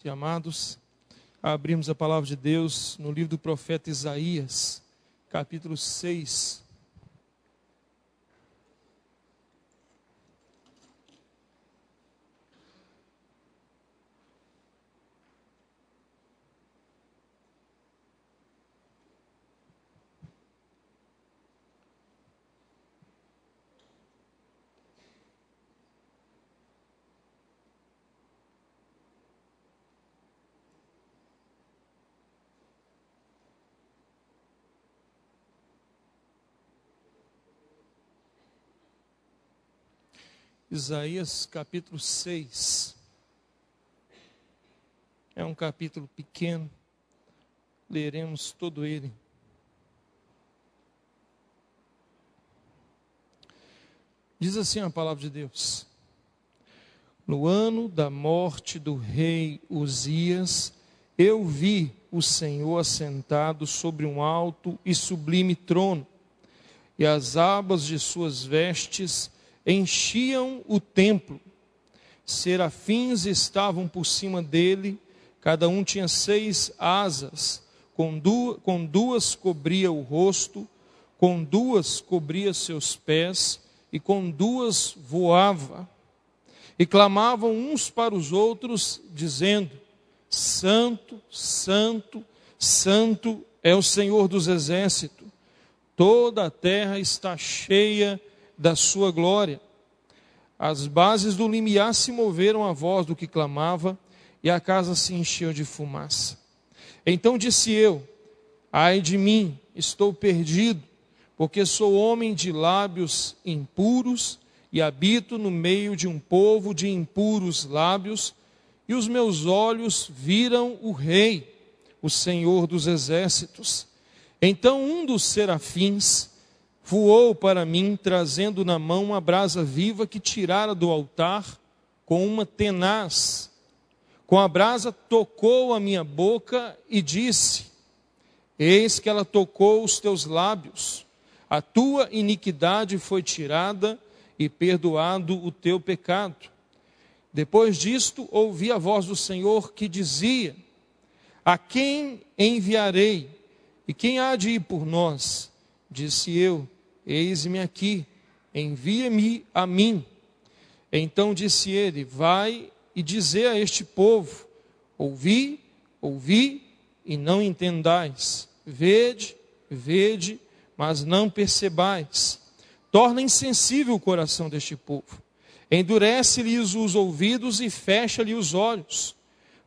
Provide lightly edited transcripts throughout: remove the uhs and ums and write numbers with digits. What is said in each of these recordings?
E amados, abrimos a palavra de Deus no livro do profeta Isaías, capítulo 6. Isaías capítulo 6, é um capítulo pequeno, leremos todo ele. Diz assim a palavra de Deus: no ano da morte do rei Uzias, eu vi o Senhor assentado sobre um alto e sublime trono, e as abas de suas vestes enchiam o templo. Serafins estavam por cima dele, cada um tinha 6 asas, com duas cobria o rosto, com 2 cobria seus pés, e com 2 voava. E clamavam uns para os outros, dizendo: Santo, Santo, Santo é o Senhor dos exércitos, toda a terra está cheia da sua glória. As bases do limiar se moveram à voz do que clamava, e a casa se encheu de fumaça. Então disse eu: ai de mim, estou perdido, porque sou homem de lábios impuros, e habito no meio de um povo de impuros lábios, e os meus olhos viram o Rei, o Senhor dos exércitos. Então um dos serafins voou para mim, trazendo na mão uma brasa viva que tirara do altar com uma tenaz. Com a brasa tocou a minha boca e disse: eis que ela tocou os teus lábios, a tua iniquidade foi tirada e perdoado o teu pecado. Depois disto ouvi a voz do Senhor que dizia: a quem enviarei? E quem há de ir por nós? Disse eu: eis-me aqui, envia-me a mim. Então disse ele: vai e dizei a este povo: ouvi, ouvi, e não entendais. Vede, vede, mas não percebais. Torna insensível o coração deste povo. Endurece-lhes os ouvidos e fecha-lhe os olhos,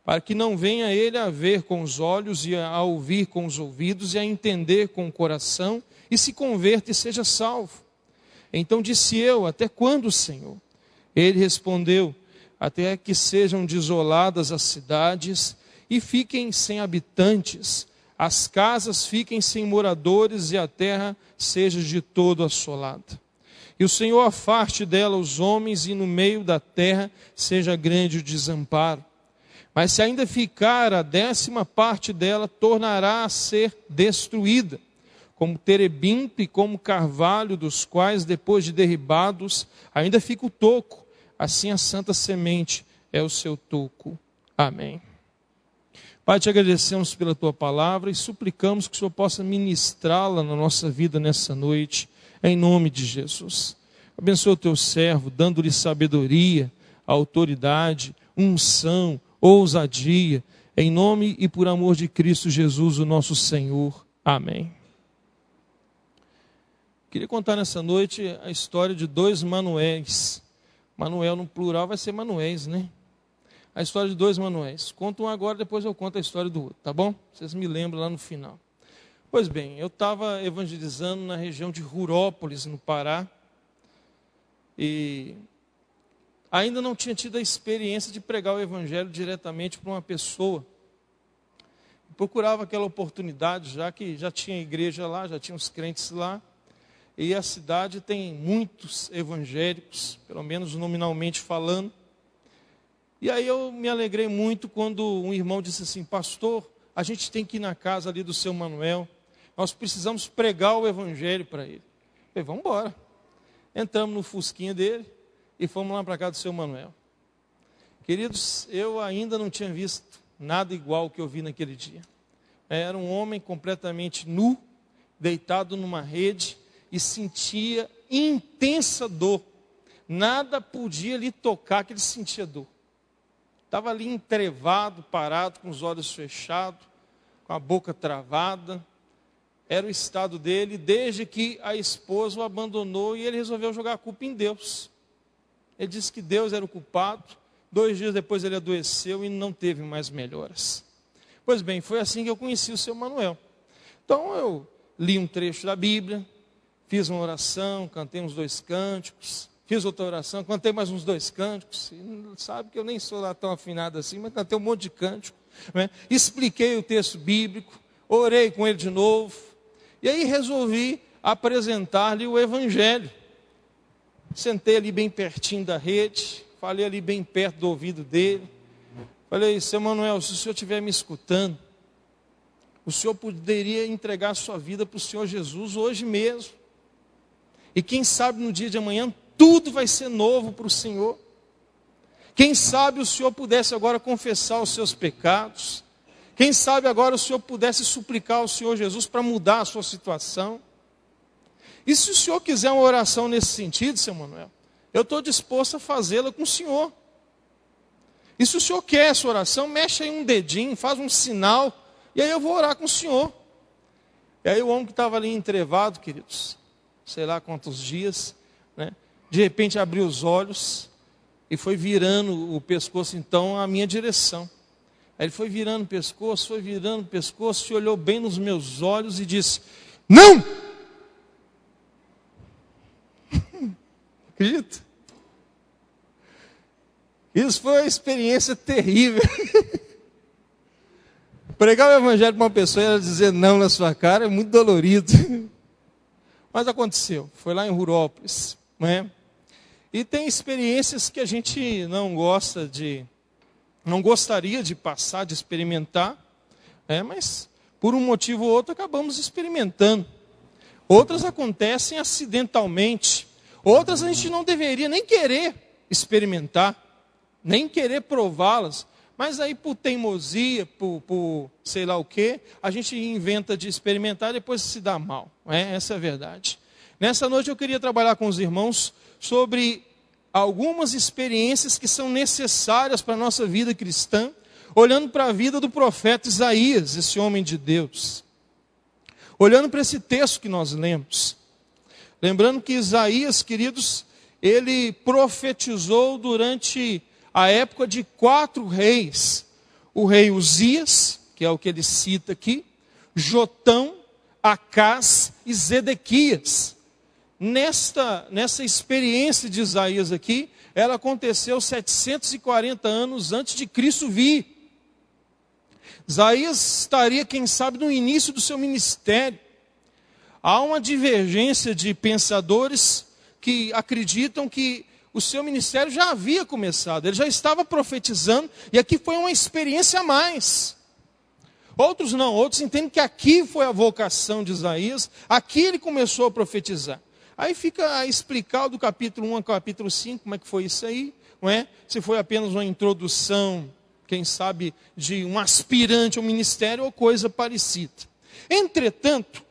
para que não venha ele a ver com os olhos, e a ouvir com os ouvidos, e a entender com o coração, e se converta e seja salvo. Então disse eu: até quando, Senhor? Ele respondeu: até que sejam desoladas as cidades e fiquem sem habitantes, as casas fiquem sem moradores e a terra seja de todo assolada. E o Senhor afaste dela os homens, e no meio da terra seja grande o desamparo. Mas se ainda ficar a 10ª parte dela, tornará a ser destruída, como terebinto e como carvalho, dos quais, depois de derribados, ainda fica o toco. Assim a santa semente é o seu toco. Amém. Pai, te agradecemos pela tua palavra e suplicamos que o Senhor possa ministrá-la na nossa vida nessa noite, em nome de Jesus. Abençoa o teu servo, dando-lhe sabedoria, autoridade, unção, ousadia, em nome e por amor de Cristo Jesus, o nosso Senhor. Amém. Queria contar nessa noite a história de 2 Manuéis. Manuel no plural vai ser Manuéis, né? A história de 2 Manuéis. Conto um agora, depois eu conto a história do outro, tá bom? Vocês me lembram lá no final. Pois bem, eu estava evangelizando na região de Rurópolis, no Pará, e ainda não tinha tido a experiência de pregar o evangelho diretamente para uma pessoa. Procurava aquela oportunidade, já que já tinha igreja lá, já tinha os crentes lá, e a cidade tem muitos evangélicos, pelo menos nominalmente falando. E aí eu me alegrei muito quando um irmão disse assim: pastor, a gente tem que ir na casa ali do seu Manuel, nós precisamos pregar o evangelho para ele. Eu falei: vamos embora. Entramos no fusquinha dele e fomos lá para a casa do seu Manuel. Queridos, eu ainda não tinha visto nada igual ao que eu vi naquele dia. Era um homem completamente nu, deitado numa rede, e sentia intensa dor. Nada podia lhe tocar que ele sentia dor. Estava ali entrevado, parado, com os olhos fechados, com a boca travada. Era o estado dele desde que a esposa o abandonou e ele resolveu jogar a culpa em Deus. Ele disse que Deus era o culpado. 2 dias depois ele adoeceu e não teve mais melhoras. Pois bem, foi assim que eu conheci o seu Manuel. Então eu li um trecho da Bíblia, fiz uma oração, cantei uns 2 cânticos, fiz outra oração, cantei mais uns 2 cânticos. E sabe que eu nem sou lá tão afinado assim, mas cantei um monte de cântico, né? Expliquei o texto bíblico, orei com ele de novo, e aí resolvi apresentar-lhe o Evangelho. Sentei ali bem pertinho da rede, falei ali bem perto do ouvido dele. Falei, seu Manuel, se o senhor estiver me escutando, o senhor poderia entregar a sua vida para o Senhor Jesus hoje mesmo. E quem sabe no dia de amanhã tudo vai ser novo para o Senhor. Quem sabe o senhor pudesse agora confessar os seus pecados. Quem sabe agora o senhor pudesse suplicar ao Senhor Jesus para mudar a sua situação. E se o senhor quiser uma oração nesse sentido, seu Manuel, eu estou disposto a fazê-la com o senhor. E se o senhor quer essa oração, mexe aí um dedinho, faz um sinal, e aí eu vou orar com o senhor. E aí o homem que estava ali entrevado, queridos, sei lá quantos dias, né, de repente abriu os olhos e foi virando o pescoço então à minha direção. Aí ele foi virando o pescoço, e olhou bem nos meus olhos e disse, não! Acredita? Isso foi uma experiência terrível. Pregar o Evangelho para uma pessoa e ela dizer não na sua cara é muito dolorido. Mas aconteceu, foi lá em Rurópolis, né? E tem experiências que a gente não gostaria de passar, de experimentar, mas por um motivo ou outro acabamos experimentando. Outras acontecem acidentalmente, outras a gente não deveria nem querer experimentar, nem querer prová-las, mas aí por teimosia, por sei lá o quê, a gente inventa de experimentar e depois se dá mal. Essa é a verdade. Nessa noite eu queria trabalhar com os irmãos sobre algumas experiências que são necessárias para a nossa vida cristã, olhando para a vida do profeta Isaías, esse homem de Deus. Olhando para esse texto que nós lemos. Lembrando que Isaías, queridos, ele profetizou durante a época de 4 reis. O rei Uzias, que é o que ele cita aqui, Jotão, Acás e Zedequias. Nessa experiência de Isaías aqui, ela aconteceu 740 anos antes de Cristo vir. Isaías estaria, quem sabe, no início do seu ministério. Há uma divergência de pensadores que acreditam que o seu ministério já havia começado, ele já estava profetizando, e aqui foi uma experiência a mais. Outros não, outros entendem que aqui foi a vocação de Isaías, aqui ele começou a profetizar. Aí fica a explicar do capítulo 1 ao capítulo 5, como é que foi isso aí, não é? Se foi apenas uma introdução, quem sabe, de um aspirante ao ministério ou coisa parecida. Entretanto,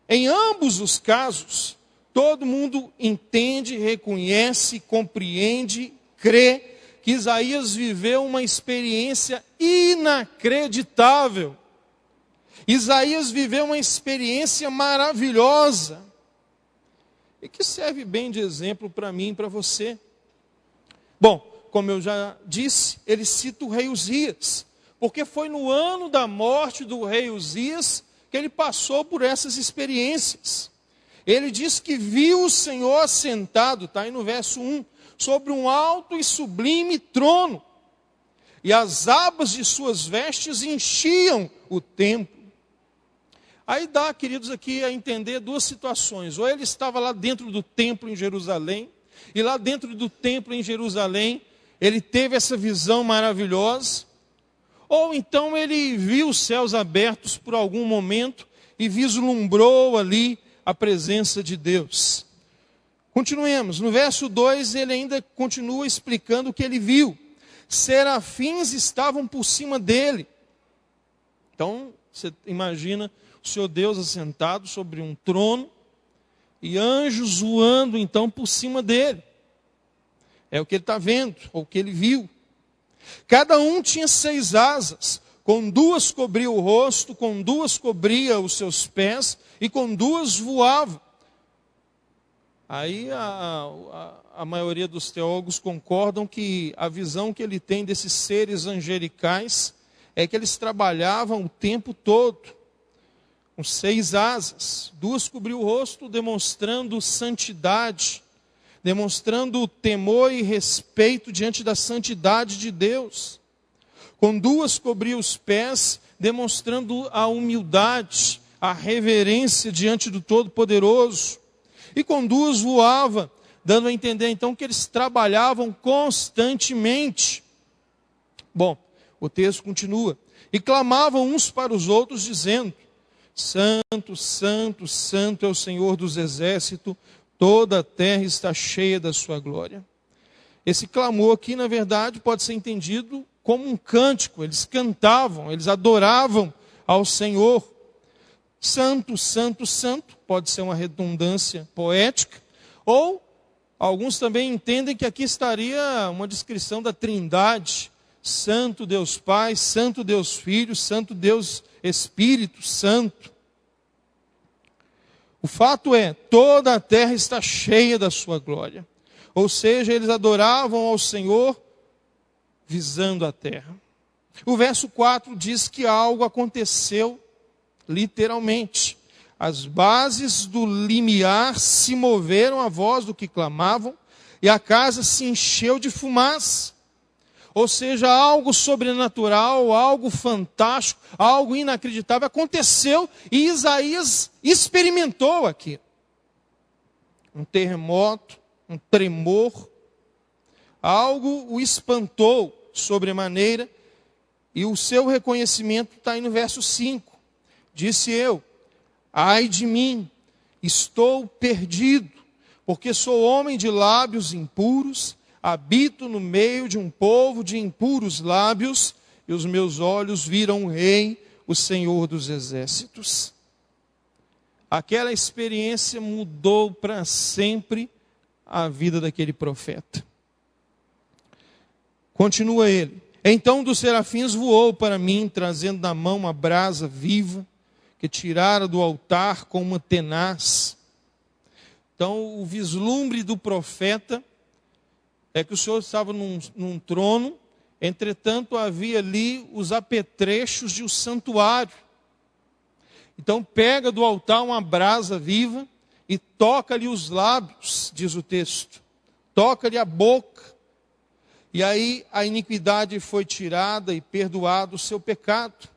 em ambos os casos, todo mundo entende, reconhece, compreende, crê que Isaías viveu uma experiência inacreditável. Isaías viveu uma experiência maravilhosa e que serve bem de exemplo para mim e para você. Bom, como eu já disse, ele cita o rei Uzias, porque foi no ano da morte do rei Uzias que ele passou por essas experiências. Ele diz que viu o Senhor assentado, está aí no verso 1, sobre um alto e sublime trono, e as abas de suas vestes enchiam o templo. Aí dá, queridos, aqui a entender 2 situações. Ou ele estava lá dentro do templo em Jerusalém, e lá dentro do templo em Jerusalém, ele teve essa visão maravilhosa, ou então ele viu os céus abertos por algum momento e vislumbrou ali a presença de Deus. Continuemos, no verso 2 ele ainda continua explicando o que ele viu. Serafins estavam por cima dele, Então, você imagina o Senhor Deus assentado sobre um trono e anjos voando então por cima dele. É o que ele está vendo, ou o que ele viu. Cada um tinha 6 asas, com 2 cobria o rosto, com 2 cobria os seus pés, e com 2 voava. Aí a maioria dos teólogos concordam que a visão que ele tem desses seres angelicais é que eles trabalhavam o tempo todo, com 6 asas, 2 cobriam o rosto, demonstrando santidade, demonstrando temor e respeito diante da santidade de Deus. Com 2 cobria os pés, demonstrando a humildade, a reverência diante do Todo-Poderoso. E com 2 voava, dando a entender então que eles trabalhavam constantemente. Bom, o texto continua. E clamavam uns para os outros, dizendo: Santo, Santo, Santo é o Senhor dos exércitos, toda a terra está cheia da sua glória. Esse clamor aqui, na verdade, pode ser entendido como um cântico. Eles cantavam, eles adoravam ao Senhor. Santo, Santo, Santo, pode ser uma redundância poética, ou alguns também entendem que aqui estaria uma descrição da Trindade: Santo Deus Pai, Santo Deus Filho, Santo Deus Espírito Santo. O fato é, toda a terra está cheia da sua glória. Ou seja, eles adoravam ao Senhor visando a terra. O verso 4 diz que algo aconteceu literalmente. As bases do limiar se moveram à voz do que clamavam, e a casa se encheu de fumaça. Ou seja, algo sobrenatural, algo fantástico, algo inacreditável aconteceu, e Isaías experimentou aqui. Um terremoto, um tremor, algo o espantou sobremaneira, e o seu reconhecimento está aí no verso 5. Disse eu: ai de mim, estou perdido, porque sou homem de lábios impuros, habito no meio de um povo de impuros lábios, e os meus olhos viram o Rei, o Senhor dos exércitos. Aquela experiência mudou para sempre a vida daquele profeta. Continua ele: então um dos serafins voou para mim, trazendo na mão uma brasa viva, que tirara do altar com uma tenaz. Então, o vislumbre do profeta é que o Senhor estava num trono, entretanto havia ali os apetrechos de um santuário. Então pega do altar uma brasa viva e toca-lhe os lábios, diz o texto. Toca-lhe a boca. E aí a iniquidade foi tirada e perdoado o seu pecado.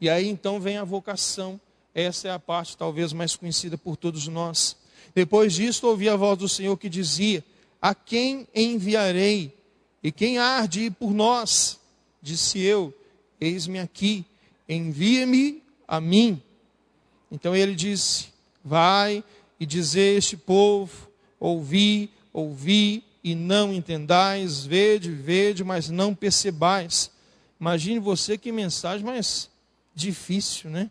E aí então vem a vocação. Essa é a parte talvez mais conhecida por todos nós. Depois disso ouvi a voz do Senhor que dizia: a quem enviarei? E quem há de ir por nós? Disse eu: eis-me aqui, envia-me a mim. Então ele disse: vai e dizer a este povo: ouvi, ouvi e não entendais, vede, vede, mas não percebais. Imagine você que mensagem mais difícil, né?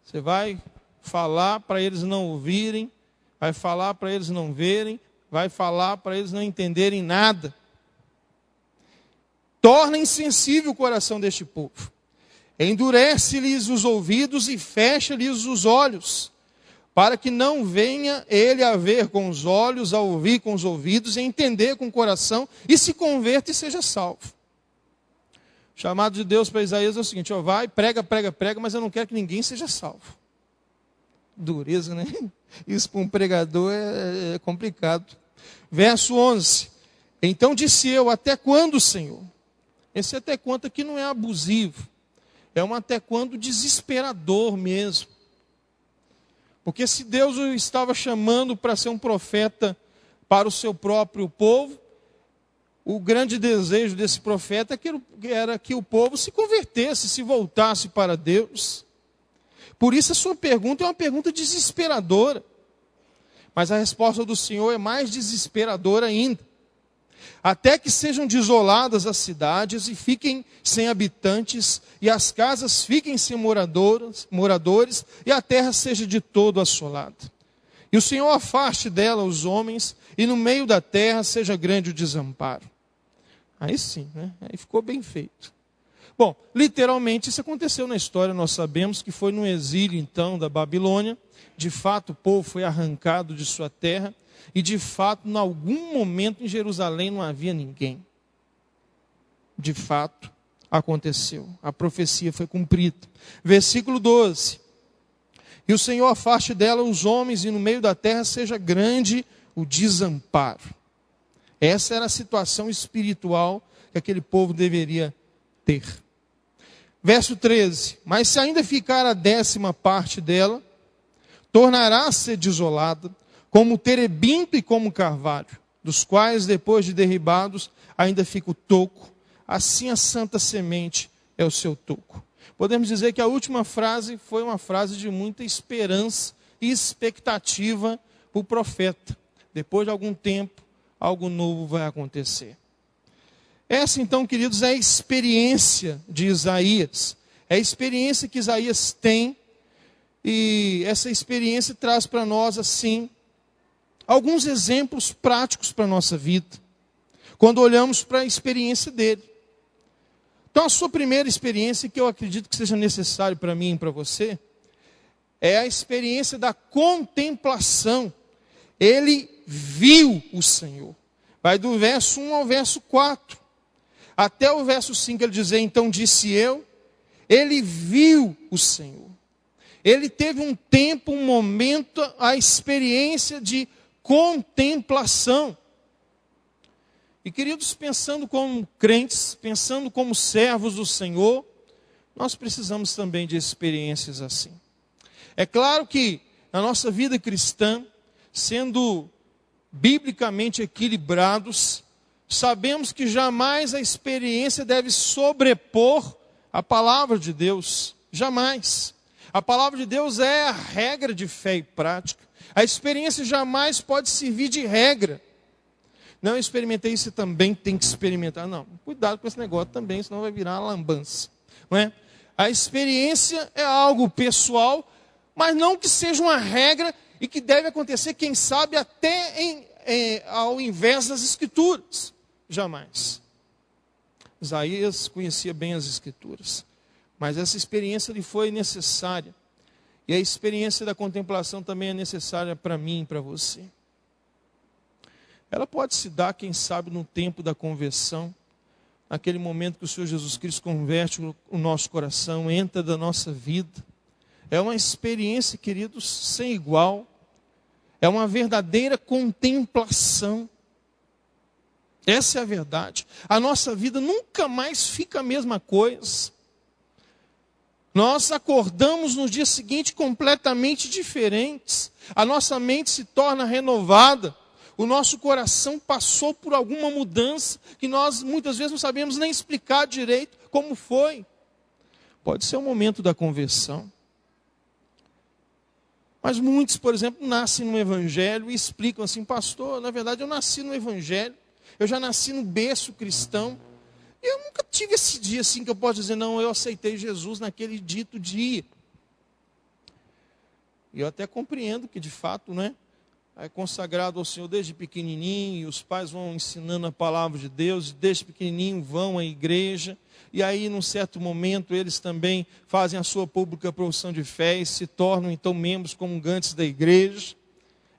Você vai falar para eles não ouvirem, vai falar para eles não verem, vai falar para eles não entenderem nada. Torna insensível o coração deste povo. Endurece-lhes os ouvidos e fecha-lhes os olhos, para que não venha ele a ver com os olhos, a ouvir com os ouvidos, e entender com o coração, e se converta e seja salvo. O chamado de Deus para Isaías é o seguinte: ó, vai, prega, prega, prega, mas eu não quero que ninguém seja salvo. Dureza, né? Isso para um pregador é complicado. Verso 11. Então disse eu: até quando, Senhor? Esse até quando aqui não é abusivo. É um até quando desesperador mesmo. Porque se Deus o estava chamando para ser um profeta para o seu próprio povo, o grande desejo desse profeta era que o povo se convertesse, se voltasse para Deus. Por isso a sua pergunta é uma pergunta desesperadora. Mas a resposta do Senhor é mais desesperadora ainda. até que sejam desoladas as cidades e fiquem sem habitantes, e as casas fiquem sem moradores, e a terra seja de todo assolada. E o Senhor afaste dela os homens, e no meio da terra seja grande o desamparo. Aí sim, né? Aí ficou bem feito. Bom, literalmente isso aconteceu na história, nós sabemos que foi no exílio então da Babilônia. De fato o povo foi arrancado de sua terra, e de fato em algum momento em Jerusalém não havia ninguém. De fato aconteceu, a profecia foi cumprida. Versículo 12: e o Senhor afaste dela os homens, e no meio da terra seja grande o desamparo. Essa era a situação espiritual que aquele povo deveria ter. Verso 13: mas se ainda ficar a 10ª parte dela, tornará a ser desolada, como o terebinto e como o carvalho, dos quais depois de derribados ainda fica o toco, assim a santa semente é o seu toco. Podemos dizer que a última frase foi uma frase de muita esperança e expectativa para o profeta. Depois de algum tempo, algo novo vai acontecer. Essa então, queridos, é a experiência de Isaías. É a experiência que Isaías tem. E essa experiência traz para nós, assim, alguns exemplos práticos para a nossa vida, quando olhamos para a experiência dele. Então, a sua primeira experiência, que eu acredito que seja necessário para mim e para você, é a experiência da contemplação. Ele viu o Senhor. Vai do verso 1 ao verso 4. Até o verso 5 ele diz: então disse eu, ele viu o Senhor. Ele teve um tempo, um momento, a experiência de contemplação. E queridos, pensando como crentes, pensando como servos do Senhor, nós precisamos também de experiências assim. É claro que na nossa vida cristã, sendo biblicamente equilibrados, sabemos que jamais a experiência deve sobrepor a palavra de Deus. Jamais. A palavra de Deus é a regra de fé e prática. A experiência jamais pode servir de regra. Não, eu experimentei isso, você também tem que experimentar. Não, cuidado com esse negócio também, senão vai virar uma lambança. Não é? A experiência é algo pessoal, mas não que seja uma regra e que deve acontecer, quem sabe, até ao invés das Escrituras. Jamais. Isaías conhecia bem as Escrituras, mas essa experiência lhe foi necessária. E a experiência da contemplação também é necessária para mim e para você. Ela pode se dar, quem sabe, no tempo da conversão, naquele momento que o Senhor Jesus Cristo converte o nosso coração, entra da nossa vida. É uma experiência, queridos, sem igual. É uma verdadeira contemplação. Essa é a verdade. A nossa vida nunca mais fica a mesma coisa. Nós acordamos no dia seguinte completamente diferentes. A nossa mente se torna renovada. O nosso coração passou por alguma mudança que nós muitas vezes não sabemos nem explicar direito como foi. Pode ser o momento da conversão. Mas muitos, por exemplo, nascem no Evangelho e explicam assim: pastor, na verdade eu nasci no Evangelho, eu já nasci no berço cristão. E eu nunca tive esse dia assim que eu posso dizer: não, eu aceitei Jesus naquele dito dia. E eu até compreendo que de fato, né, é consagrado ao Senhor desde pequenininho, e os pais vão ensinando a palavra de Deus, e desde pequenininho vão à igreja, e aí num certo momento eles também fazem a sua pública profissão de fé e se tornam então membros comungantes da igreja.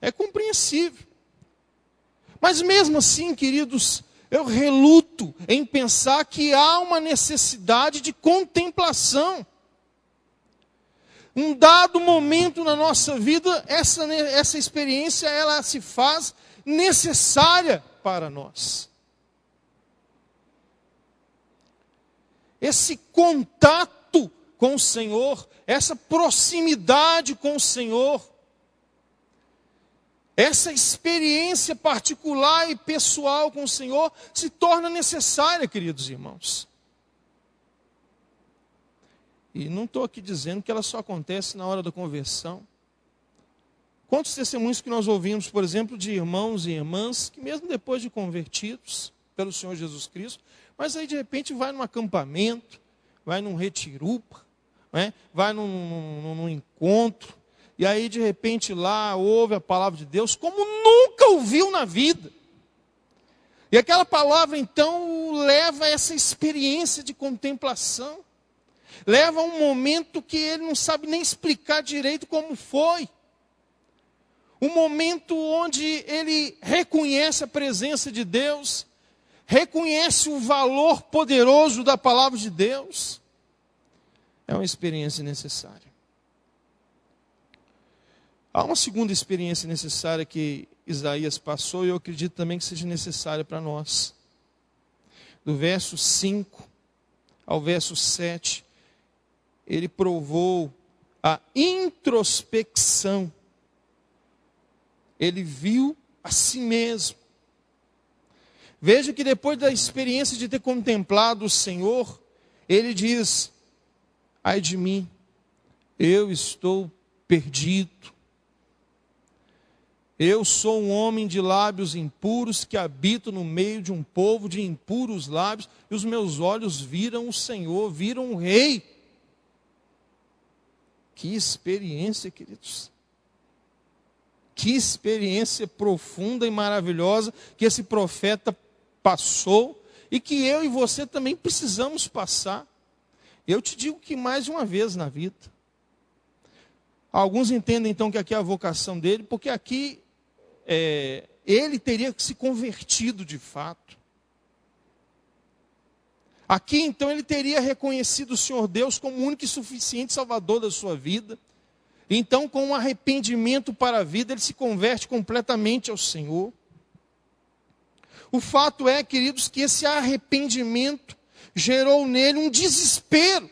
É compreensível. Mas mesmo assim, queridos, eu reluto em pensar que há uma necessidade de contemplação. Um dado momento na nossa vida, essa experiência, ela se faz necessária para nós. Esse contato com o Senhor, essa proximidade com o Senhor, essa experiência particular e pessoal com o Senhor se torna necessária, queridos irmãos. E não estou aqui dizendo que ela só acontece na hora da conversão. Quantos testemunhos que nós ouvimos, por exemplo, de irmãos e irmãs que mesmo depois de convertidos, pelo Senhor Jesus Cristo, mas aí de repente vai num acampamento, vai num retirupa, né? Vai num encontro, e aí de repente lá ouve a palavra de Deus como nunca ouviu na vida. E aquela palavra então leva a essa experiência de contemplação, leva a um momento que ele não sabe nem explicar direito como foi. Um momento onde ele reconhece a presença de Deus, reconhece o valor poderoso da palavra de Deus. É uma experiência necessária. Há uma segunda experiência necessária que Isaías passou e eu acredito também que seja necessária para nós. Do verso 5 ao verso 7, ele provou a introspecção. Ele viu a si mesmo. Veja que depois da experiência de ter contemplado o Senhor, ele diz: ai de mim, eu estou perdido. Eu sou um homem de lábios impuros, que habito no meio de um povo de impuros lábios, e os meus olhos viram o Senhor, viram o Rei. Que experiência, queridos. Que experiência profunda e maravilhosa que esse profeta passou, e que eu e você também precisamos passar. Eu te digo que mais de uma vez na vida. Alguns entendem então que aqui é a vocação dele, porque aqui ele teria se convertido de fato. Aqui então ele teria reconhecido o Senhor Deus como o único e suficiente Salvador da sua vida. Então, com um arrependimento para a vida, ele se converte completamente ao Senhor. O fato é, queridos, que esse arrependimento gerou nele um desespero.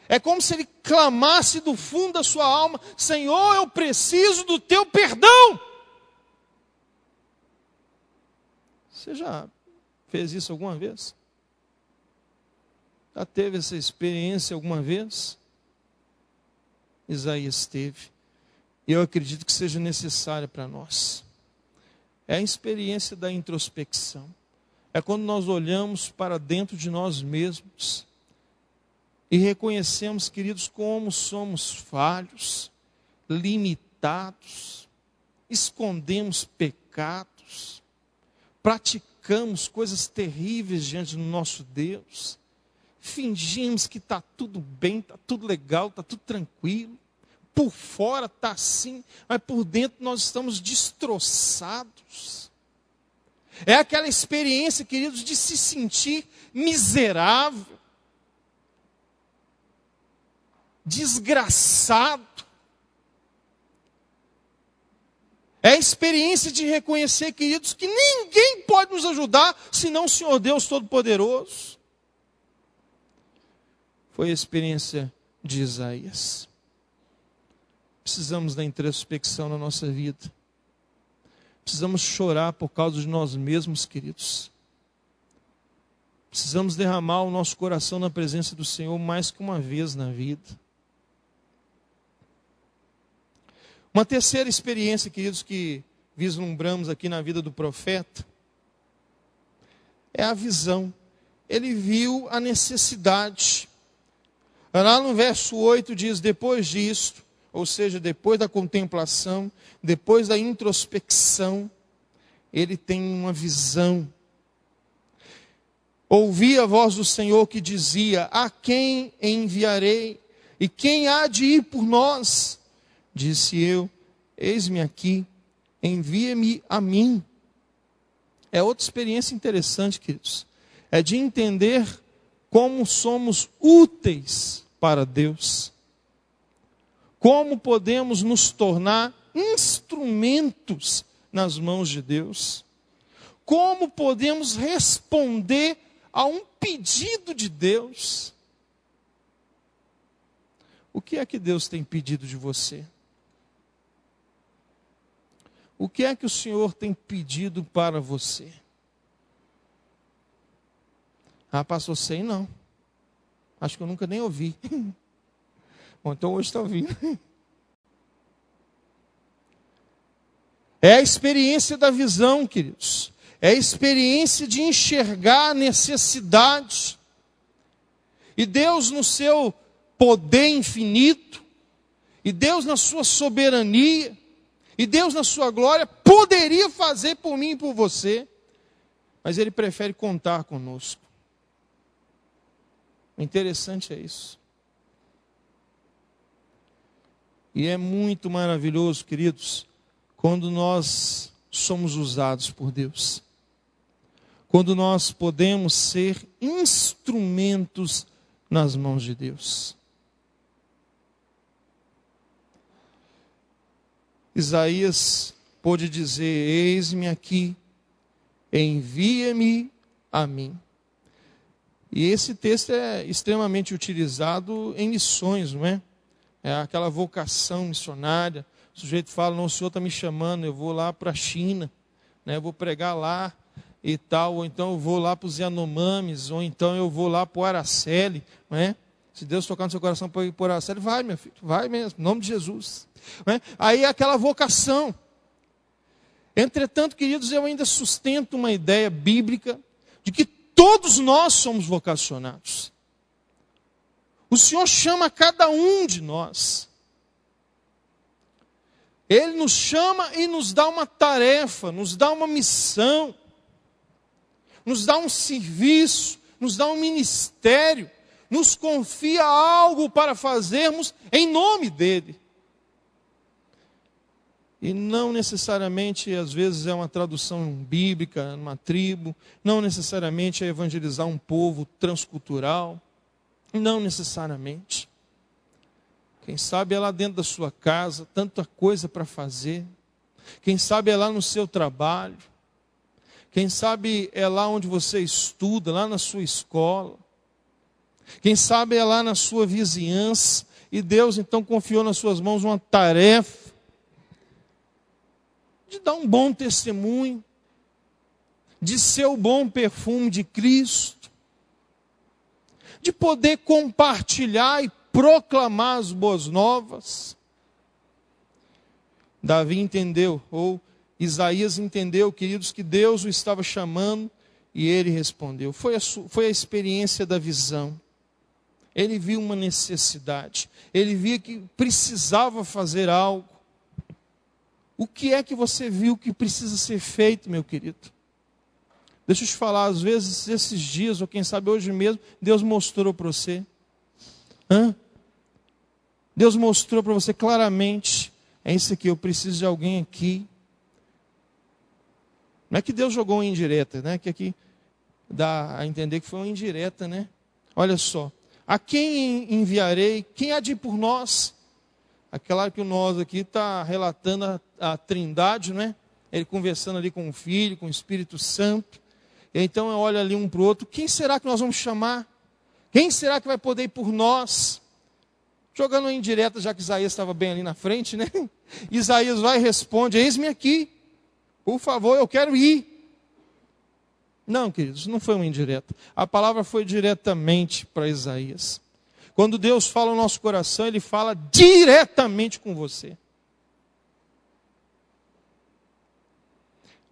É como se ele clamasse do fundo da sua alma: Senhor, eu preciso do teu perdão. Você já fez isso alguma vez? Já teve essa experiência alguma vez? Isaías teve. E eu acredito que seja necessária para nós. É a experiência da introspecção. É quando nós olhamos para dentro de nós mesmos e reconhecemos, queridos, como somos falhos, limitados, escondemos pecados, praticamos coisas terríveis diante do nosso Deus, fingimos que está tudo bem, está tudo legal, está tudo tranquilo, por fora está assim, mas por dentro nós estamos destroçados. É aquela experiência, queridos, de se sentir miserável, desgraçado. É a experiência de reconhecer, queridos, que ninguém pode nos ajudar senão o Senhor Deus Todo-Poderoso. Foi a experiência de Isaías. Precisamos da introspecção na nossa vida. Precisamos chorar por causa de nós mesmos, queridos. Precisamos derramar o nosso coração na presença do Senhor mais que uma vez na vida. Uma terceira experiência, queridos, que vislumbramos aqui na vida do profeta, é a visão. Ele viu a necessidade. Lá no verso 8 diz: depois disto, ou seja, depois da contemplação, depois da introspecção, ele tem uma visão. Ouvi a voz do Senhor que dizia: a quem enviarei? E quem há de ir por nós? Disse eu: eis-me aqui, envia-me a mim. É outra experiência interessante, queridos. É de entender como somos úteis para Deus. Como podemos nos tornar instrumentos nas mãos de Deus. Como podemos responder a um pedido de Deus. O que é que Deus tem pedido de você? O que é que o Senhor tem pedido para você? Ah, pastor, sei não. Acho que eu nunca nem ouvi. Bom, então hoje está ouvindo. É a experiência da visão, queridos. É a experiência de enxergar a necessidade. E Deus, no seu poder infinito, e Deus na sua soberania, e Deus na sua glória, poderia fazer por mim e por você, mas Ele prefere contar conosco. O interessante é isso. E é muito maravilhoso, queridos, quando nós somos usados por Deus. Quando nós podemos ser instrumentos nas mãos de Deus. Isaías pôde dizer: eis-me aqui, envia-me a mim. E esse texto é extremamente utilizado em missões, não é? É aquela vocação missionária. O sujeito fala: não, o Senhor está me chamando, eu vou lá para a China, né? Eu vou pregar lá e tal, ou então eu vou lá para os Yanomamis, ou então eu vou lá para o Araceli, não é? Se Deus tocar no seu coração para ir para o Araceli, vai, meu filho, vai mesmo, em nome de Jesus. Não é? Aí é aquela vocação. Entretanto, queridos, eu ainda sustento uma ideia bíblica de que todos nós somos vocacionados. O Senhor chama cada um de nós. Ele nos chama e nos dá uma tarefa, nos dá uma missão, nos dá um serviço, nos dá um ministério, nos confia algo para fazermos em nome dEle. E não necessariamente, às vezes, é uma tradução bíblica, numa tribo, não necessariamente é evangelizar um povo transcultural, não necessariamente. Quem sabe é lá dentro da sua casa, tanta coisa para fazer. Quem sabe é lá no seu trabalho. Quem sabe é lá onde você estuda, lá na sua escola. Quem sabe é lá na sua vizinhança. E Deus então confiou nas suas mãos uma tarefa de dar um bom testemunho, de ser o bom perfume de Cristo, de poder compartilhar e proclamar as boas novas. Davi entendeu, ou Isaías entendeu, queridos, que Deus o estava chamando, e ele respondeu. Foi a experiência da visão. Ele viu uma necessidade, ele via que precisava fazer algo. O que é que você viu que precisa ser feito, meu querido? Deixa eu te falar, às vezes, esses dias, ou quem sabe hoje mesmo, Deus mostrou para você. Deus mostrou para você claramente: é isso aqui, eu preciso de alguém aqui. Não é que Deus jogou uma indireta, né? Que aqui dá a entender que foi uma indireta, né? Olha só, a quem enviarei? Quem há de ir por nós? Aquela que o nós aqui está relatando a trindade, né? Ele conversando ali com o Filho, com o Espírito Santo. E então olha ali um para o outro: quem será que nós vamos chamar? Quem será que vai poder ir por nós? Jogando uma indireta, já que Isaías estava bem ali na frente, né? Isaías vai e responde: eis-me aqui, por favor, eu quero ir. Não, queridos, não foi uma indireta. A palavra foi diretamente para Isaías. Quando Deus fala no nosso coração, Ele fala diretamente com você.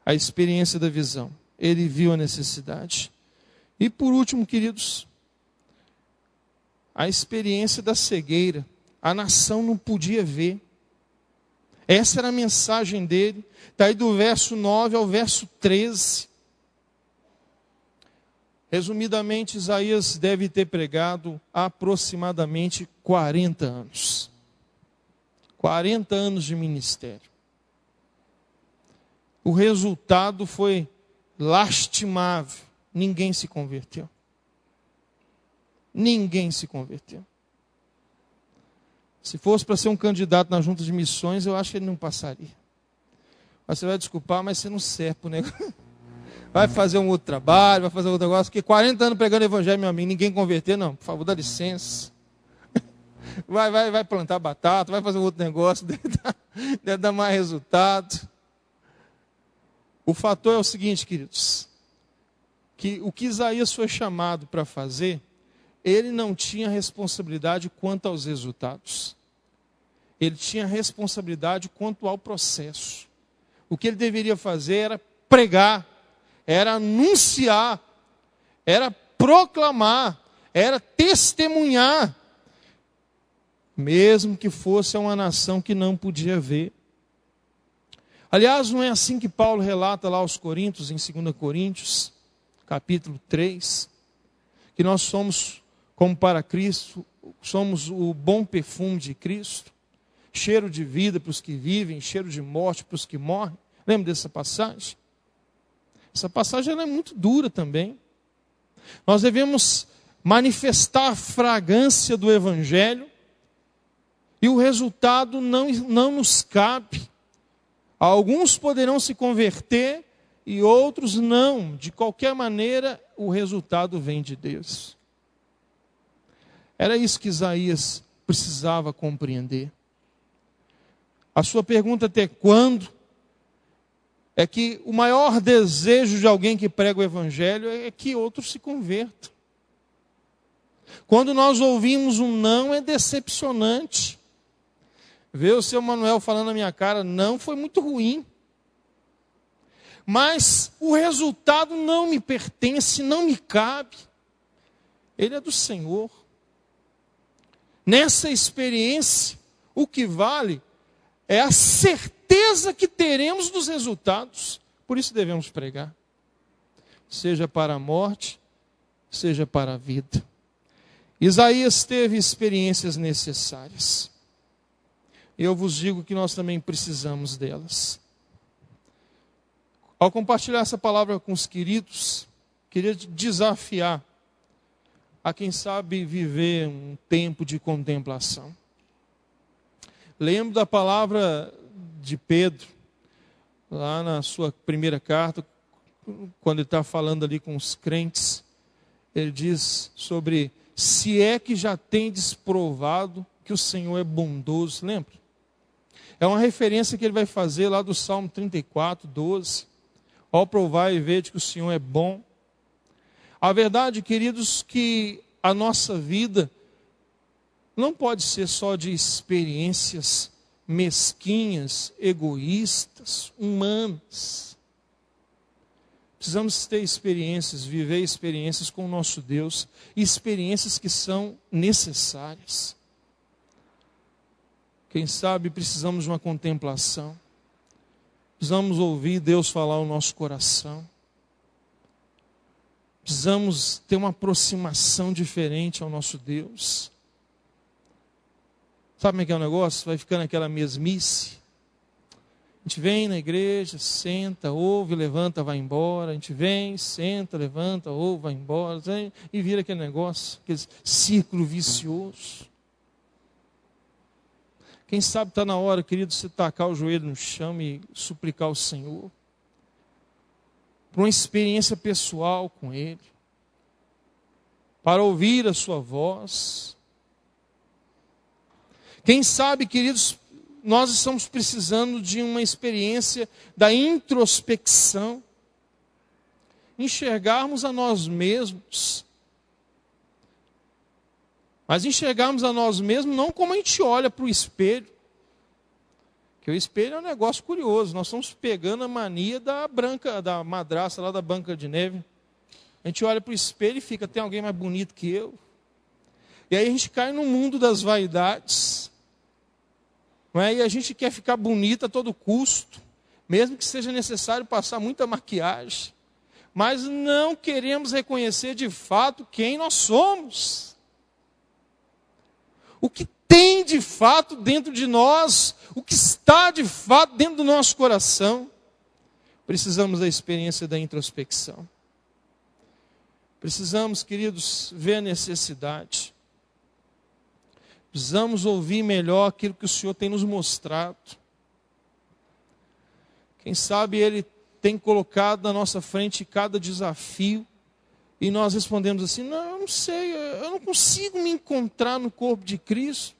A experiência da visão. Ele viu a necessidade. E por último, queridos, a experiência da cegueira. A nação não podia ver. Essa era a mensagem dele. Está aí do verso 9 ao verso 13. Resumidamente, Isaías deve ter pregado aproximadamente 40 anos. 40 anos de ministério. O resultado foi lastimável. Ninguém se converteu. Ninguém se converteu. Se fosse para ser um candidato na junta de missões, eu acho que ele não passaria. Mas você vai desculpar, mas você não serve para o negócio. Vai fazer um outro trabalho, vai fazer outro negócio, porque 40 anos pregando o evangelho, meu amigo, ninguém converter, não. Por favor, dá licença. Vai plantar batata, vai fazer um outro negócio, deve dar mais resultado. O fator é o seguinte, queridos, que o que Isaías foi chamado para fazer, ele não tinha responsabilidade quanto aos resultados. Ele tinha responsabilidade quanto ao processo. O que ele deveria fazer era pregar, era anunciar, era proclamar, era testemunhar, mesmo que fosse uma nação que não podia ver. Aliás, não é assim que Paulo relata lá aos Coríntios, em 2 Coríntios, capítulo 3, que nós somos, como para Cristo, somos o bom perfume de Cristo, cheiro de vida para os que vivem, cheiro de morte para os que morrem. Lembra dessa passagem? Essa passagem ela é muito dura também. Nós devemos manifestar a fragrância do Evangelho e o resultado não nos cabe. Alguns poderão se converter e outros não. De qualquer maneira, o resultado vem de Deus. Era isso que Isaías precisava compreender. A sua pergunta até quando? É que o maior desejo de alguém que prega o Evangelho é que outros se convertam. Quando nós ouvimos um não, é decepcionante. Ver o seu Manuel falando na minha cara, não, foi muito ruim. Mas o resultado não me pertence, não me cabe. Ele é do Senhor. Nessa experiência, o que vale é a certeza que teremos dos resultados. Por isso devemos pregar. Seja para a morte, seja para a vida. Isaías teve experiências necessárias. Eu vos digo que nós também precisamos delas. Ao compartilhar essa palavra com os queridos, queria desafiar a quem sabe viver um tempo de contemplação. Lembro da palavra de Pedro, lá na sua primeira carta, quando ele está falando ali com os crentes, ele diz sobre, se é que já tendes provado que o Senhor é bondoso, lembra? É uma referência que ele vai fazer lá do Salmo 34, 12. Ao provar e ver que o Senhor é bom. A verdade, queridos, que a nossa vida não pode ser só de experiências mesquinhas, egoístas, humanas. Precisamos ter experiências, viver experiências com o nosso Deus, experiências que são necessárias. Quem sabe precisamos de uma contemplação. Precisamos ouvir Deus falar ao nosso coração. Precisamos ter uma aproximação diferente ao nosso Deus. Sabe como é que é o negócio? Vai ficando aquela mesmice. A gente vem na igreja, senta, ouve, levanta, vai embora. A gente vem, senta, levanta, ouve, vai embora. E vira aquele negócio, aquele círculo vicioso. Quem sabe está na hora, querido, você tacar o joelho no chão e suplicar ao Senhor. Para uma experiência pessoal com Ele. Para ouvir a sua voz. Quem sabe, queridos, nós estamos precisando de uma experiência da introspecção. Enxergarmos a nós mesmos. Mas enxergarmos a nós mesmos não como a gente olha para o espelho. Porque o espelho é um negócio curioso. Nós estamos pegando a mania da madraça lá da Branca de Neve. A gente olha para o espelho e fica, tem alguém mais bonito que eu? E aí a gente cai no mundo das vaidades. Não é? E a gente quer ficar bonita a todo custo. Mesmo que seja necessário passar muita maquiagem. Mas não queremos reconhecer de fato quem nós somos. O que tem de fato dentro de nós, o que está de fato dentro do nosso coração. Precisamos da experiência da introspecção. Precisamos, queridos, ver a necessidade. Precisamos ouvir melhor aquilo que o Senhor tem nos mostrado. Quem sabe Ele tem colocado na nossa frente cada desafio. E nós respondemos assim, não, eu não sei, eu não consigo me encontrar no corpo de Cristo.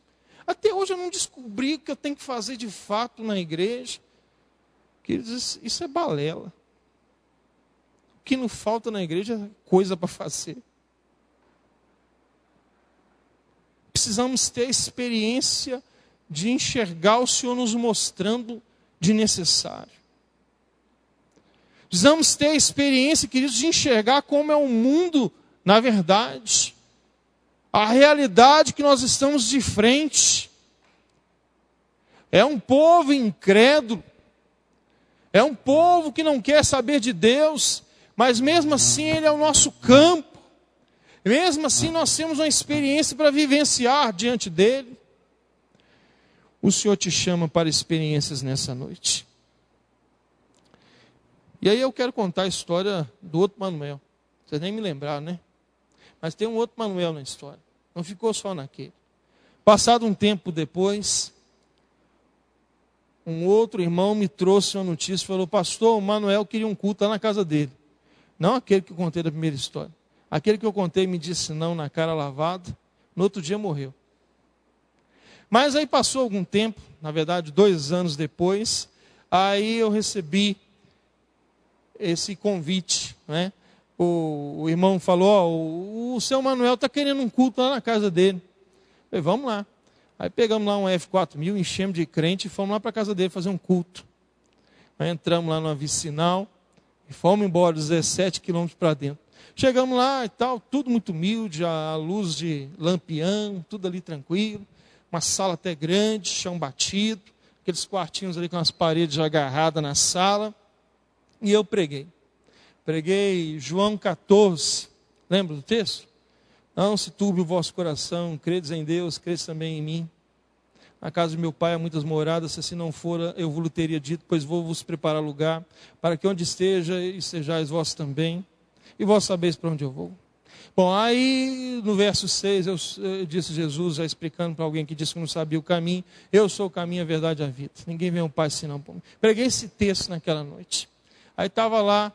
Até hoje eu não descobri o que eu tenho que fazer de fato na igreja. Queridos, isso é balela. O que não falta na igreja é coisa para fazer. Precisamos ter a experiência de enxergar o Senhor nos mostrando de necessário. Precisamos ter a experiência, queridos, de enxergar como é o mundo na verdade. A realidade que nós estamos de frente. É um povo incrédulo. É um povo que não quer saber de Deus, mas mesmo assim Ele é o nosso campo. Mesmo assim nós temos uma experiência para vivenciar diante dEle. O Senhor te chama para experiências nessa noite. E aí eu quero contar a história do outro Manuel. Vocês nem me lembraram, né? Mas tem um outro Manuel na história. Não ficou só naquele. Passado um tempo depois, um outro irmão me trouxe uma notícia e falou: pastor, o Manuel queria um culto lá na casa dele. Não aquele que eu contei da primeira história. Aquele que eu contei me disse não na cara lavada. No outro dia morreu. Mas aí passou algum tempo, na verdade 2 anos depois, aí eu recebi esse convite, né? O irmão falou: o seu Manuel está querendo um culto lá na casa dele. Eu falei: vamos lá. Aí pegamos lá um F4000, enchemos de crente e fomos lá para a casa dele fazer um culto. Aí entramos lá numa vicinal e fomos embora 17 quilômetros para dentro. Chegamos lá e tal, tudo muito humilde, a luz de lampião, tudo ali tranquilo. Uma sala até grande, chão batido, aqueles quartinhos ali com as paredes agarradas na sala. E eu preguei. Preguei João 14. Lembra do texto? Não se turbe o vosso coração, credes em Deus, credes também em mim. Na casa de meu pai há muitas moradas, se assim não fora, eu vos teria dito, pois vou vos preparar lugar, para que onde esteja, estejais vós também, e vós sabeis para onde eu vou. Bom, aí no verso 6, eu disse Jesus, já explicando para alguém que disse que não sabia o caminho: eu sou o caminho, a verdade e a vida. Ninguém vem ao Pai senão por mim. Preguei esse texto naquela noite. Aí estava lá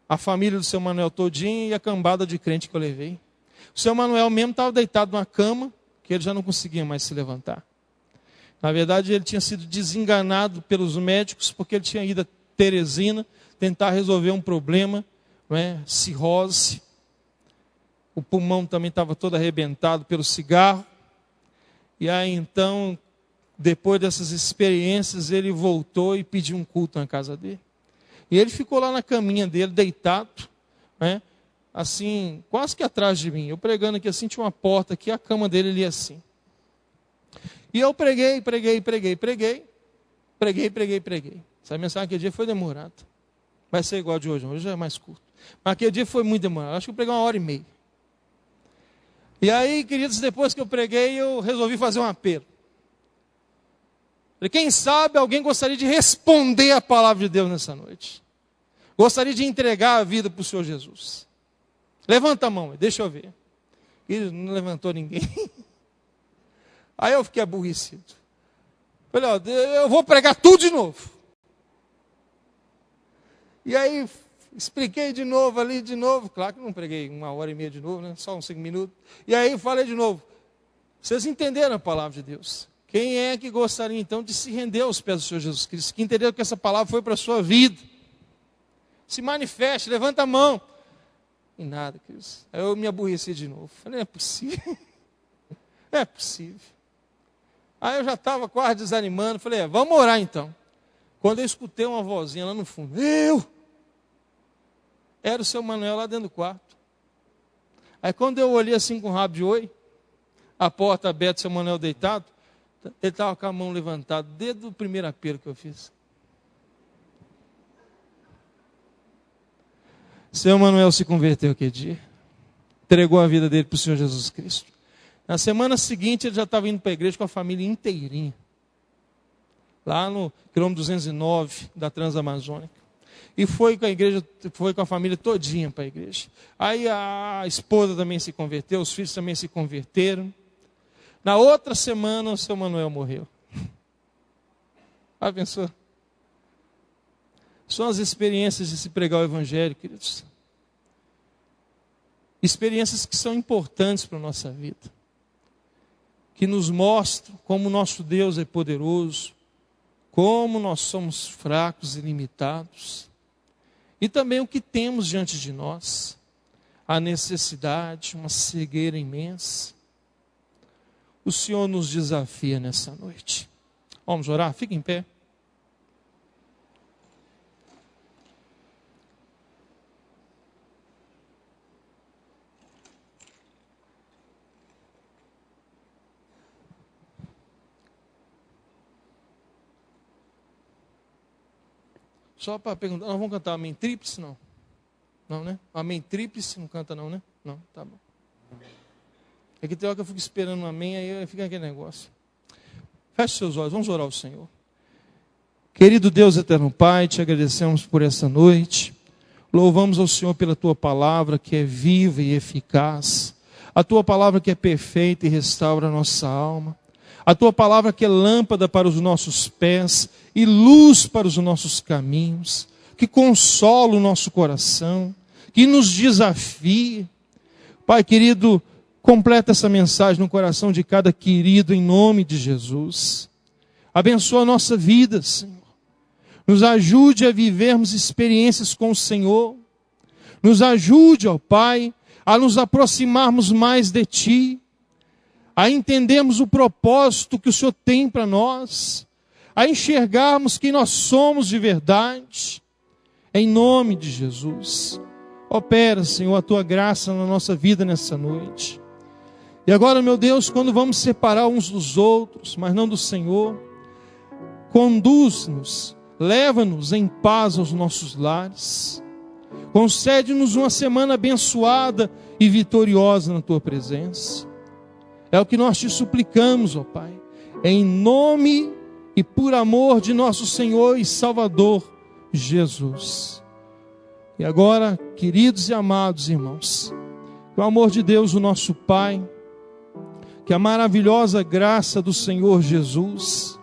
a família do seu Manuel todinho e a cambada de crente que eu levei. O seu Manuel mesmo estava deitado numa cama, que ele já não conseguia mais se levantar. Na verdade, ele tinha sido desenganado pelos médicos, porque ele tinha ido a Teresina tentar resolver um problema, não é? Cirrose. O pulmão também estava todo arrebentado pelo cigarro. E aí então, depois dessas experiências, ele voltou e pediu um culto na casa dele. E ele ficou lá na caminha dele, deitado, né? Assim, quase que atrás de mim. Eu pregando aqui assim, tinha uma porta aqui, a cama dele ali assim. E eu preguei. Essa mensagem aquele dia foi demorada. Vai ser igual a de hoje, hoje já é mais curto. Mas aquele dia foi muito demorado, acho que eu preguei 1h30. E aí, queridos, depois que eu preguei, eu resolvi fazer um apelo. Quem sabe alguém gostaria de responder a palavra de Deus nessa noite. Gostaria de entregar a vida para o Senhor Jesus. Levanta a mão, deixa eu ver. Ele não levantou ninguém. Aí eu fiquei aborrecido. Falei: ó, eu vou pregar tudo de novo. E aí expliquei de novo ali, de novo. Claro que não preguei 1h30 de novo, né? Só uns 5 minutos. E aí falei de novo. Vocês entenderam a palavra de Deus? Quem é que gostaria então de se render aos pés do Senhor Jesus Cristo? Que entendeu que essa palavra foi para a sua vida? Se manifeste, levanta a mão. E nada, queridos. Aí eu me aborreci de novo. Falei: não é possível. Não é possível. Aí eu já estava quase desanimando. Falei: vamos orar então. Quando eu escutei uma vozinha lá no fundo: era o seu Manuel lá dentro do quarto. Aí quando eu olhei assim com o rabo de oi, a porta aberta, o seu Manuel deitado, ele estava com a mão levantada, desde o primeiro apelo que eu fiz. Seu Manuel se converteu aquele dia. Entregou a vida dele para o Senhor Jesus Cristo. Na semana seguinte, ele já estava indo para a igreja com a família inteirinha. Lá no quilômetro 209 da Transamazônica. E foi com a igreja, foi com a família todinha para a igreja. Aí a esposa também se converteu, os filhos também se converteram. Na outra semana, o seu Manuel morreu. Ah, pensou? São as experiências de se pregar o evangelho, queridos. Experiências que são importantes para a nossa vida. Que nos mostram como o nosso Deus é poderoso, como nós somos fracos e limitados. E também o que temos diante de nós. A necessidade, uma cegueira imensa. O Senhor nos desafia nessa noite. Vamos orar? Fique em pé. Só para perguntar, nós vamos cantar Amém Tríplice? Não. Não, né? Amém Tríplice não canta não, né? Não, tá bom. É que tem hora que eu fico esperando um amém, aí fica aquele negócio. Feche seus olhos, vamos orar ao Senhor. Querido Deus eterno Pai, te agradecemos por essa noite. Louvamos ao Senhor pela tua palavra que é viva e eficaz. A tua palavra que é perfeita e restaura a nossa alma. A tua palavra que é lâmpada para os nossos pés e luz para os nossos caminhos. Que consola o nosso coração, que nos desafia. Pai querido, completa essa mensagem no coração de cada querido em nome de Jesus. Abençoa a nossa vida, Senhor. Nos ajude a vivermos experiências com o Senhor. Nos ajude, ó Pai, a nos aproximarmos mais de Ti, a entendermos o propósito que o Senhor tem para nós, a enxergarmos quem nós somos de verdade. Em nome de Jesus. Opera, Senhor, a Tua graça na nossa vida nessa noite. E agora, meu Deus, quando vamos separar uns dos outros, mas não do Senhor, conduz-nos, leva-nos em paz aos nossos lares. Concede-nos uma semana abençoada e vitoriosa na Tua presença. É o que nós te suplicamos, ó Pai, em nome e por amor de nosso Senhor e Salvador, Jesus. E agora, queridos e amados irmãos, que o amor de Deus, o nosso Pai, que a maravilhosa graça do Senhor Jesus,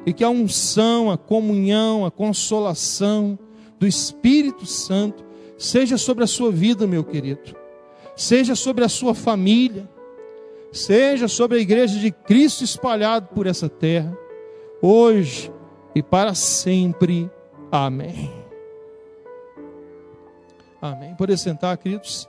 e que a unção, a comunhão, a consolação do Espírito Santo seja sobre a sua vida, meu querido, seja sobre a sua família, seja sobre a igreja de Cristo espalhada por essa terra, hoje e para sempre. Amém. Amém. Poder sentar, queridos.